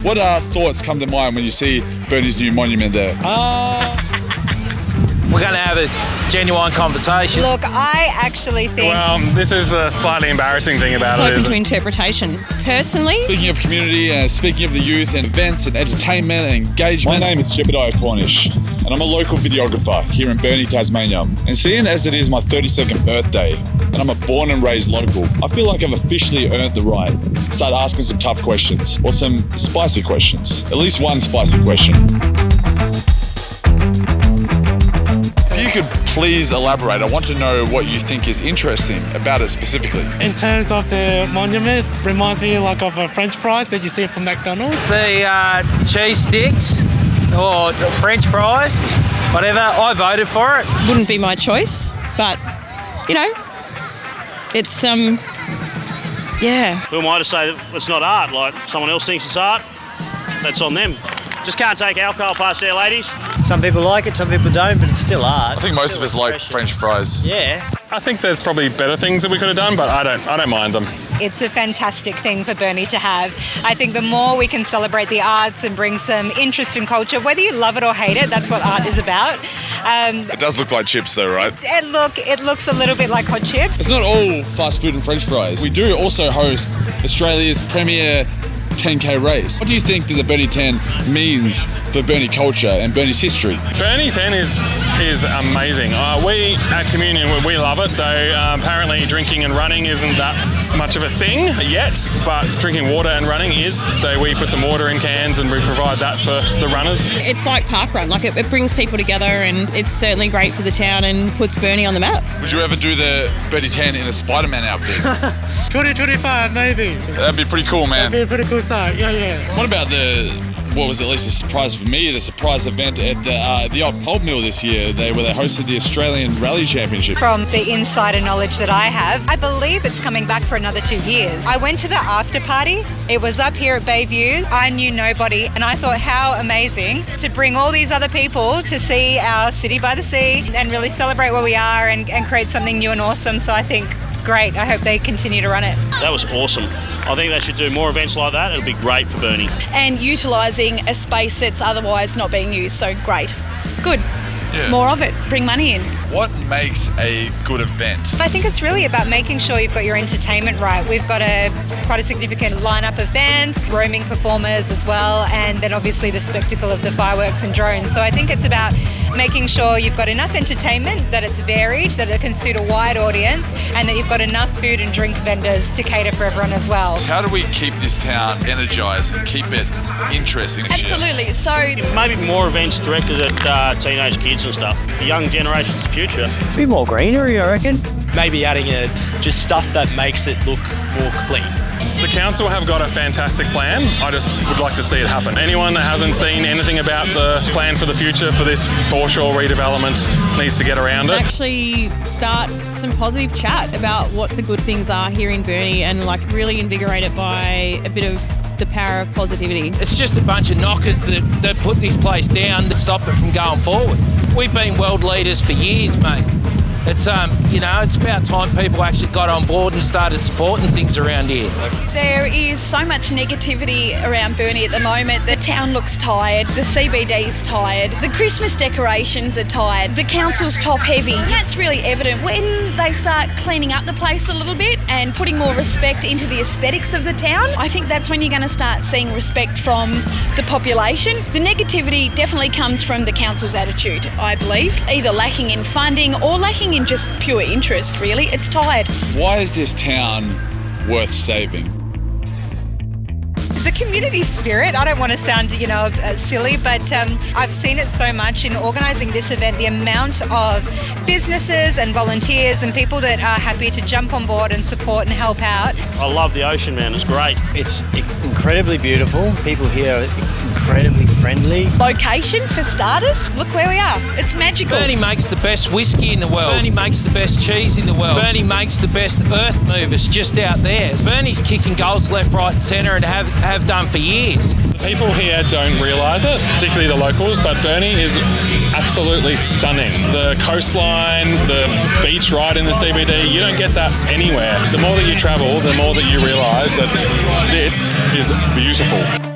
What thoughts come to mind when you see Burnie's new monument there? We're going to have a genuine conversation. Look, I actually think... Well, this is the slightly embarrassing thing about It's it. open to interpretation. Personally, Speaking of community, speaking of the youth and events and entertainment and engagement, my name is Jebediah Cornish and I'm a local videographer here in Burnie, Tasmania. And seeing as it is my 32nd birthday and I'm a born and raised local, I feel like I've officially earned the right to start asking some tough questions or some spicy questions. At least one spicy question. If you could please elaborate, I want to know what you think is interesting about it specifically. In terms of the monument, reminds me like of a French fries that you see from McDonald's. The cheese sticks or the French fries, whatever, I voted for it. wouldn't be my choice, but, you know, it's, yeah. Who am I to say that it's not art? Like, someone else thinks it's art, that's on them. Just can't take alcohol past there, ladies. Some people like it, some people don't, but it's still art. I think most of us like French fries. Yeah. I think there's probably better things that we could have done, but I don't mind them. It's a fantastic thing for Burnie to have. I think the more we can celebrate the arts and bring some interest in culture, whether you love it or hate it, that's what art is about. It does look like chips though, right? It looks a little bit like hot chips. It's not all fast food and French fries. We do also host Australia's premier 10K race. What do you think that the Burnie 10 means for Burnie culture and Burnie's history? Burnie 10 is amazing. We at Communion, we love it. So apparently drinking and running isn't that much of a thing yet, but drinking water and running is. So we put some water in cans and we provide that for the runners. It's like parkrun, like it brings people together and it's certainly great for the town and puts Burnie on the map. Would you ever do the Burnie 10 in a Spider-Man outfit? 2025 maybe. That'd be pretty cool, man. That'd be a pretty cool sight, yeah. What about what was at least a surprise for me, the surprise event at the old pulp mill this year, where they hosted the Australian Rally Championship? From the insider knowledge that I have, I believe it's coming back for another 2 years. I went to the after party. It was up here at Bayview. I knew nobody and I thought how amazing to bring all these other people to see our city by the sea and really celebrate where we are and create something new and awesome. So I think great. I hope they continue to run it. That was awesome. I think they should do more events like that. It'll be great for Burnie. And utilising a space that's otherwise not being used, so great. Good. Yeah. More of it. Bring money in. What makes a good event? I think it's really about making sure you've got your entertainment right. We've got quite a significant lineup of bands, roaming performers as well, and then obviously the spectacle of the fireworks and drones. So I think it's about making sure you've got enough entertainment, that it's varied, that it can suit a wide audience, and that you've got enough food and drink vendors to cater for everyone as well. How do we keep this town energised and keep it interesting? Absolutely. So Maybe more events directed at teenage kids and stuff. The young generation's future. A bit more greenery, I reckon. Maybe adding just stuff that makes it look more clean. The council have got a fantastic plan. I just would like to see it happen. Anyone that hasn't seen anything about the plan for the future for this foreshore redevelopment needs to get around it. Actually start some positive chat about what the good things are here in Burnie and like really invigorate it by a bit of the power of positivity. It's just a bunch of knockers that put this place down that stop it from going forward. We've been world leaders for years, mate. It's it's about time people actually got on board and started supporting things around here. there is so much negativity around Burnie at the moment. The town looks tired, the CBD's tired, the Christmas decorations are tired, the council's top heavy. And that's really evident when they start cleaning up the place a little bit and putting more respect into the aesthetics of the town. I think that's when you're going to start seeing respect from the population. The negativity definitely comes from the council's attitude, I believe, either lacking in funding or lacking in just pure interest, really. It's tired. Why is this town worth saving? The community spirit, I don't want to sound, silly, but I've seen it so much in organising this event, the amount of businesses and volunteers and people that are happy to jump on board and support and help out. I love the ocean, man. It's great. It's incredibly beautiful. People here are incredibly friendly. Location, for starters, look where we are. It's magical. Burnie makes the best whiskey in the world. Burnie makes the best cheese in the world. Burnie makes the best earth movers just out there. Burnie's kicking goals left, right and centre and have done for years. The people here don't realise it, particularly the locals, but Burnie is absolutely stunning. The coastline, the beach right in the CBD, you don't get that anywhere. The more that you travel, the more that you realise that this is beautiful.